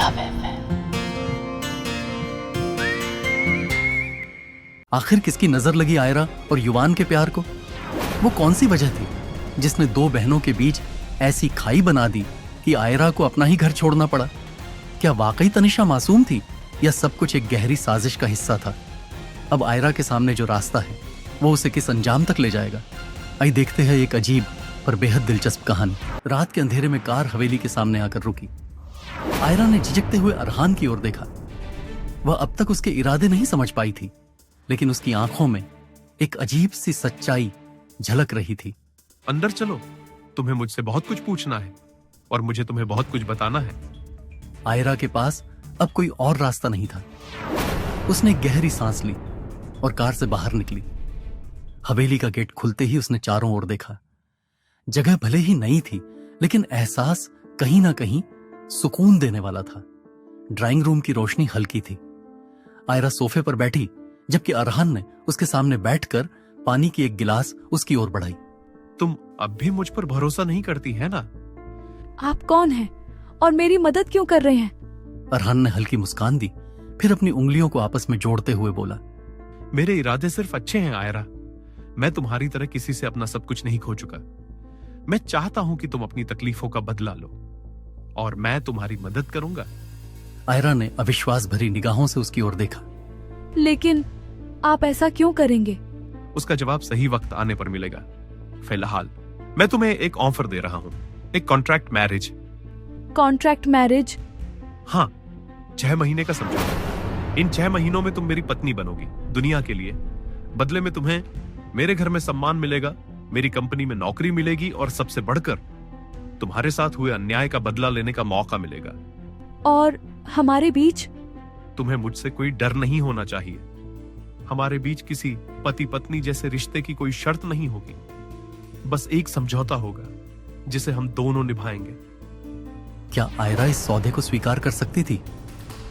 Love FM. आखिर किसकी नजर लगी आयरा और युवान के प्यार को? वो कौन सी वजह थी जिसने दो बहनों के बीच ऐसी खाई बना दी कि आयरा को अपना ही घर छोड़ना पड़ा? क्या वाकई तनिषा मासूम थी या सब कुछ एक गहरी साजिश का हिस्सा था? अब आयरा के सामने जो रास्ता है वो उसे किस अंजाम तक ले जाएगा? आइए देखते हैं एक अजीब पर बेहद दिलचस्प कहानी। रात के अंधेरे में कार हवेली के सामने आकर रुकी। आयरा ने झिझकते हुए अरहान की ओर देखा। वह अब तक उसके इरादे नहीं समझ पाई थी, लेकिन उसकी आंखों में एक अजीब सी सच्चाई झलक रही थी। अंदर चलो, तुम्हें मुझसे बहुत कुछ पूछना है और मुझे तुम्हें बहुत कुछ बताना है। आयरा के पास अब कोई और रास्ता नहीं था। उसने एक गहरी सांस ली और कार से बाहर निकली। हवेली का गेट खुलते ही उसने चारों ओर देखा। जगह भले ही नई थी, लेकिन एहसास कहीं ना कहीं सुकून देने वाला था। ड्राइंग रूम की रोशनी हल्की थी। आयरा सोफे पर बैठी, जबकि अरहान ने उसके सामने बैठकर पानी की एक गिलास उसकी ओर बढ़ाई। तुम अब भी मुझ पर भरोसा नहीं करती है ना? आप कौन हैं और मेरी मदद क्यों कर रहे हैं? अरहान ने हल्की मुस्कान दी, फिर अपनी उंगलियों को आपस में जोड़ते हुए बोला, मेरे इरादे सिर्फ अच्छे हैं आयरा। मैं तुम्हारी तरह किसी से अपना सब कुछ नहीं खो चुका। मैं चाहता हूं कि तुम अपनी तकलीफों का बदला लो और मैं तुम्हारी मदद करूंगा। आयरा ने अविश्वास भरी निगाहों से उसकी ओर देखा। लेकिन आप ऐसा क्यों करेंगे? उसका जवाब सही वक्त आने पर मिलेगा। फिलहाल मैं तुम्हें एक ऑफर दे रहा हूं, एक कॉन्ट्रैक्ट मैरिज। Contract marriage? हाँ, 6 महीने का समझौता। इन 6 महीनों में तुम मेरी पत्नी बनोगी दुनिया के लिए। बदले में तुम्हें मेरे घर में सम्मान मिलेगा, मेरी कंपनी में नौकरी मिलेगी और सबसे बढ़कर तुम्हारे साथ हुए अन्याय का बदला लेने का मौका मिलेगा। और हमारे बीच? तुम्हें मुझसे कोई डर नहीं होना चाहिए। हमारे बीच किसी पति पत्नी जैसे रिश्ते की कोई शर्त नहीं होगी। बस एक समझौता होगा जिसे हम दोनों निभाएंगे। क्या आयरा इस सौदे को स्वीकार कर सकती थी?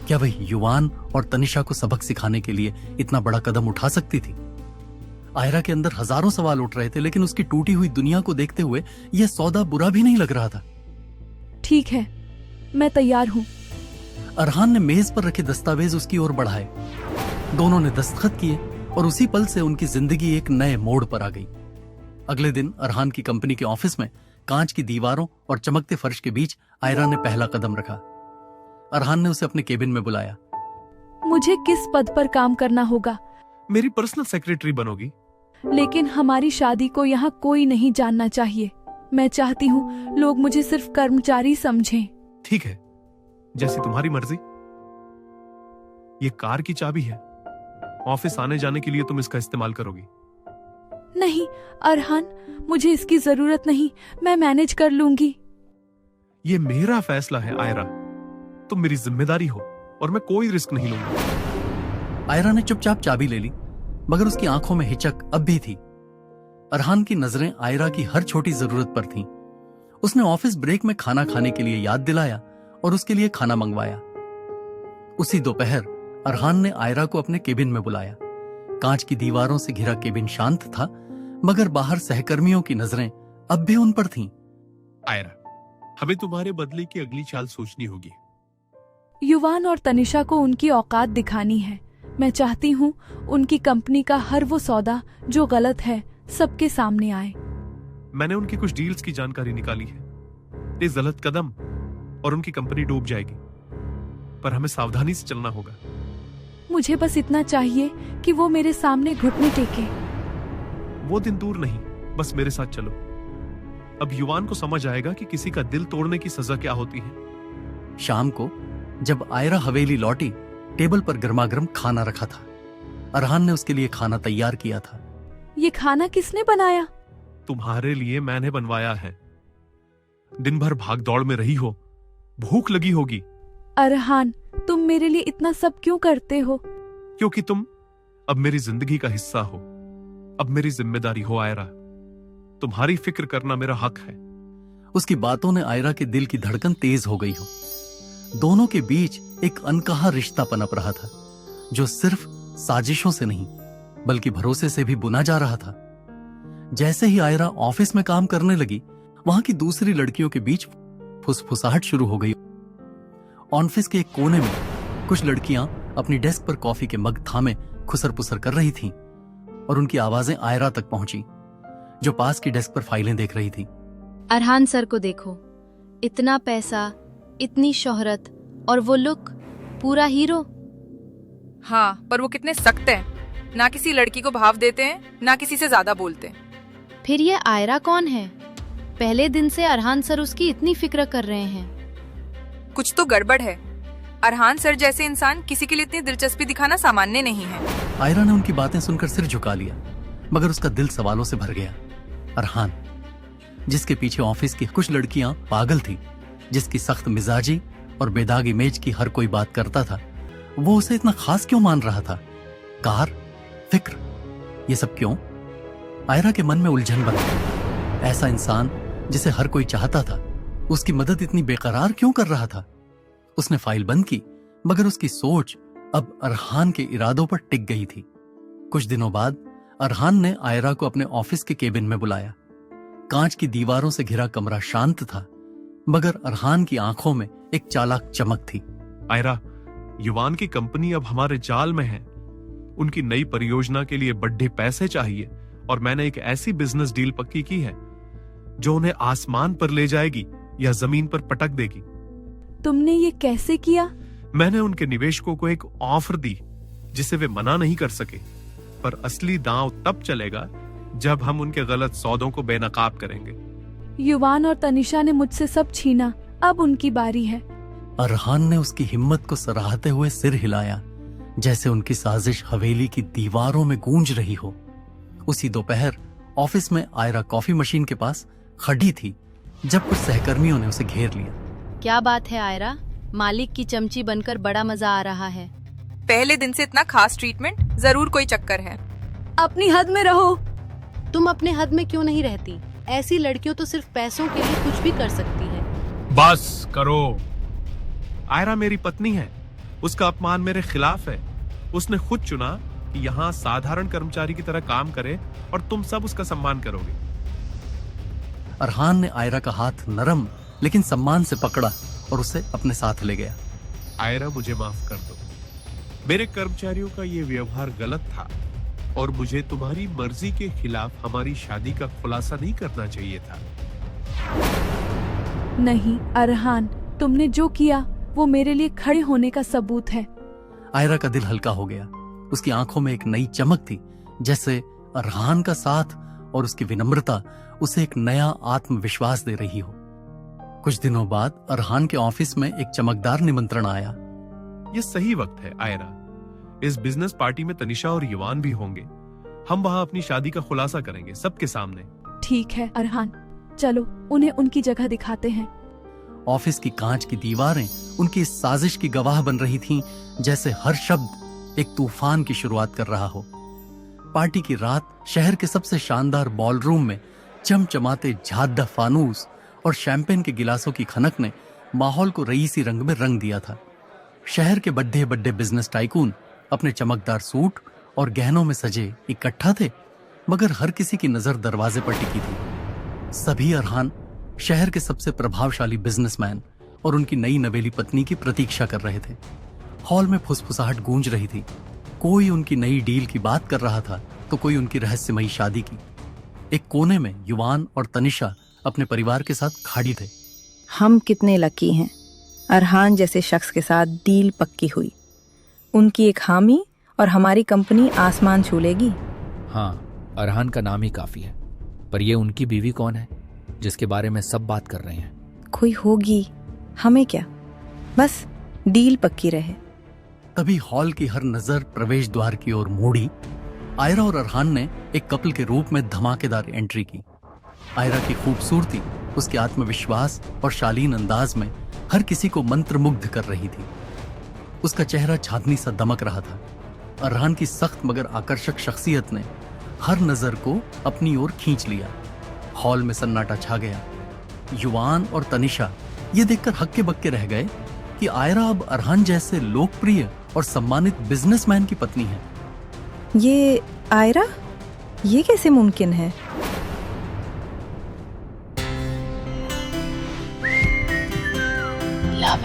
क्या वह युवान और तनिषा को सबक सिखाने के लिए इतना बड़ा कदम उठा सकती थी? आयरा के अंदर हजारों सवाल उठ रहे थे, लेकिन उसकी टूटी हुई दुनिया को देखते हुए यह सौदा बुरा भी नहीं लग रहा था। ठीक है, मैं तैयार हूं। अरहान ने मेज पर रखे दस्तावेज उसकी ओर बढ़ाए। दोनों ने दस्तखत किए और उसी पल से उनकी जिंदगी एक नए मोड़ पर आ गई। अगले दिन अरहान की कंपनी के ऑफिस में कांच की दीवारों और चमकते फर्श के बीच आयरा ने पहला कदम रखा। अरहान ने उसे अपने केबिन में बुलाया। मुझे किस पद पर काम करना होगा? मेरी पर्सनल सेक्रेटरी बनोगी। लेकिन हमारी शादी को यहाँ कोई नहीं जानना चाहिए। मैं चाहती हूँ लोग मुझे सिर्फ कर्मचारी समझें। ठीक है, जैसी तुम्हारी मर्जी। ये कार की चाबी है। ऑफिस आने जाने के लिए तुम इसका इस्तेमाल करोगी। नहीं अरहान, मुझे इसकी जरूरत नहीं। मैं मैनेज कर लूंगी। ये मेरा फैसला है आयरा। तुम मेरी जिम्मेदारी हो और मैं कोई रिस्क नहीं लूंगा। आयरा ने चुपचाप चाबी ले ली, मगर उसकी आंखों में हिचक अब भी थी। अरहान की नजरें आयरा की हर छोटी जरूरत पर थीं। उसने ऑफिस ब्रेक में खाना खाने के लिए याद दिलाया और उसके लिए खाना मंगवाया। उसी दोपहर अरहान ने आयरा को अपने केबिन में बुलाया। कांच की दीवारों से घिरा केबिन शांत था, मगर बाहर सहकर्मियों की नजरें अब भी उन पर थीं। आयरा, हमें तुम्हारे बदले की अगली चाल सोचनी होगी। युवान और तनिषा को उनकी औकात दिखानी है। मैं चाहती हूँ उनकी कंपनी का हर वो सौदा जो गलत है सबके सामने आए। मैंने उनकी कुछ डील्स की जानकारी निकाली है। एक गलत कदम और उनकी कंपनी डूब जाएगी, पर हमें सावधानी से चलना होगा। मुझे बस इतना चाहिए कि वो मेरे सामने घुटने टेके। वो दिन दूर नहीं, बस मेरे साथ चलो। अब युवान को समझ आएगा कि किसी का दिल तोड़ने की सजा क्या होती है। शाम को जब आयरा हवेली लौटी, टेबल पर गर्मागर्म खाना रखा था। अरहान ने उसके लिए खाना तैयार किया था। ये खाना किसने बनाया? तुम्हारे लिए मैंने बनवाया है। दिन भर भाग दौड़ में रही हो, भूख लगी होगी। अरहान, तुम मेरे लिए इतना सब क्यों करते हो? क्योंकि तुम अब मेरी जिंदगी का हिस्सा हो। अब मेरी जिम्मेदारी हो आयरा। तुम्हारी फिक्र करना मेरा हक है। उसकी बातों ने आयरा के दिल की धड़कन तेज हो गई हो। दोनों के बीच एक अनकहा रिश्ता पनप रहा था, जो सिर्फ साजिशों से नहीं बल्कि भरोसे से भी बुना जा रहा था। जैसे ही आयरा ऑफिस में काम करने लगी, वहां की दूसरी लड़कियों के बीच फुसफुसाहट शुरू हो गई। ऑफिस के एक कोने में कुछ लड़कियां अपनी डेस्क पर कॉफी के मग थामे खुसर पुसर कर रही थीं और उनकी आवाजें आयरा तक पहुंची, जो पास की डेस्क पर फाइलें देख रही थी। अरहान सर को देखो, इतना पैसा, इतनी शोहरत और वो लुक, पूरा हीरो। हाँ, पर वो कितने सख्त हैं। ना किसी लड़की को भाव देते हैं, ना किसी से ज्यादा बोलते हैं। फिर ये आयरा कौन है? पहले दिन से अरहान सर उसकी इतनी फिक्र कर रहे हैं। कुछ तो गड़बड़ है। अरहान सर जैसे इंसान किसी के लिए इतनी दिलचस्पी दिखाना सामान्य नहीं है। आयरा ने उनकी बातें सुनकर सिर झुका लिया, मगर उसका दिल सवालों से भर गया। अरहान, जिसके पीछे ऑफिस की कुछ लड़कियां पागल थी, जिसकी सख्त मिजाजी और बेदाग इमेज की हर कोई बात करता था, वो उसे इतना खास क्यों मान रहा था? कार, फिक्र, ये सब क्यों? आयरा के मन में उलझन बन गई। ऐसा इंसान जिसे हर कोई चाहता था, उसकी मदद इतनी बेकरार क्यों कर रहा था? उसने फाइल बंद की, मगर उसकी सोच अब अरहान के इरादों पर टिक गई थी। कुछ दिनों बाद अरहान ने आयरा को अपने ऑफिस के केबिन में बुलाया। कांच की दीवारों से घिरा कमरा शांत था, मगर अरहान की आंखों में एक चालाक चमक थी। आयरा, युवान की कंपनी अब हमारे जाल में है। उनकी नई परियोजना के लिए बड़े पैसे चाहिए और मैंने एक ऐसी बिजनेस डील पक्की की है जो उन्हें आसमान पर ले जाएगी या जमीन पर पटक देगी। तुमने ये कैसे किया? मैंने उनके निवेशकों को एक ऑफर दी जिसे वे मना नहीं कर सके, पर असली दांव तब चलेगा जब हम उनके गलत सौदों को बेनकाब करेंगे। युवान और तनिषा ने मुझसे सब छीना, अब उनकी बारी है। अरहान ने उसकी हिम्मत को सराहते हुए सिर हिलाया, जैसे उनकी साजिश हवेली की दीवारों में गूंज रही हो। उसी दोपहर ऑफिस में आयरा कॉफी मशीन के पास खड़ी थी जब कुछ सहकर्मियों ने उसे घेर लिया। क्या बात है आयरा? मालिक की चमची बनकर बड़ा मजा आ रहा है। पहले दिन से इतना खास ट्रीटमेंट, जरूर कोई चक्कर है। अपनी हद में रहो। तुम अपने हद में क्यों नहीं रहती? ऐसी लड़कियों तो सिर्फ पैसों के लिए कुछ भी कर सकती है। बस करो। आयरा मेरी पत्नी है, उसका अपमान मेरे खिलाफ है। उसने खुद चुना कि यहाँ साधारण कर्मचारी की तरह काम करे और तुम सब उसका सम्मान करोगे। अरहान ने आयरा का हाथ नरम लेकिन सम्मान से पकड़ा और उसे अपने साथ ले गया। आयरा, मुझे माफ कर दो। मेरे कर्मचारियों का ये व्यवहार गलत था और मुझे तुम्हारी मर्जी के खिलाफ हमारी शादी का खुलासा नहीं करना चाहिए था। नहीं अरहान, तुमने जो किया वो मेरे लिए खड़े होने का सबूत है। आयरा का दिल हल्का हो गया। उसकी आंखों में एक नई चमक थी, जैसे अरहान का साथ और उसकी विनम्रता उसे एक नया आत्मविश्वास दे रही हो। कुछ दिनों बाद अरहान के ऑफिस में एक चमकदार निमंत्रण आया। ये सही वक्त है आयरा। इस बिजनेस पार्टी में तनिषा और युवान भी होंगे। हम वहां अपनी शादी का खुलासा करेंगे सबके सामने। ठीक है अरहान, चलो उन्हें उनकी जगह दिखाते हैं। ऑफिस की कांच की दीवारें उनकी इस साजिश की गवाह बन रही थीं, जैसे हर शब्द एक तूफान की शुरुआत कर रहा हो। पार्टी की रात शहर के सबसे शानदार बॉलरूम में चमचमाते झाद्दा फानूस और शैंपेन के गिलासों की खनक ने माहौल को रईसी रंग में रंग दिया था। शहर के बड्ढे बड्ढे बिजनेस टाइकून अपने चमकदार सूट और गहनों में सजे इकट्ठा थे, मगर हर किसी की नजर दरवाजे पर टिकी थी। सभी अरहान, शहर के सबसे प्रभावशाली बिजनेसमैन और उनकी नई नवेली पत्नी की प्रतीक्षा कर रहे थे। हॉल में फुसफुसाहट गूंज रही थी। कोई उनकी नई डील की बात कर रहा था तो कोई उनकी रहस्यमयी शादी की। एक कोने में युवान और तनिषा अपने परिवार के साथ खड़ी थे। हम कितने लकी हैं, अरहान जैसे शख्स के साथ डील पक्की हुई। उनकी एक हामी और हमारी कंपनी आसमान छू लेगी। हाँ, अरहान का नाम ही काफी है, पर ये उनकी बीवी कौन है जिसके बारे में सब बात कर रहे हैं? कोई होगी, हमें क्या, बस डील पक्की रहे। तभी हॉल की हर नजर प्रवेश द्वार की ओर मुड़ी। आयरा और अरहान ने एक कपल के रूप में धमाकेदार एंट्री की। आयरा की खूबसूरती, उसके आत्मविश्वास और शालीन अंदाज में हर किसी को मंत्रमुग्ध कर रही थी। उसका चेहरा चांदनी सा दमक रहा था। अरहान की सख्त मगर आकर्षक शख्सियत ने हर नजर को अपनी ओर खींच लिया। हॉल में सन्नाटा छा गया। युवान और तनिषा ये देखकर हक्के बक्के रह गए कि आयरा अब अरहान जैसे लोकप्रिय और सम्मानित बिजनेसमैन की पत्नी है। ये आयरा, ये कैसे मुमकिन है? लव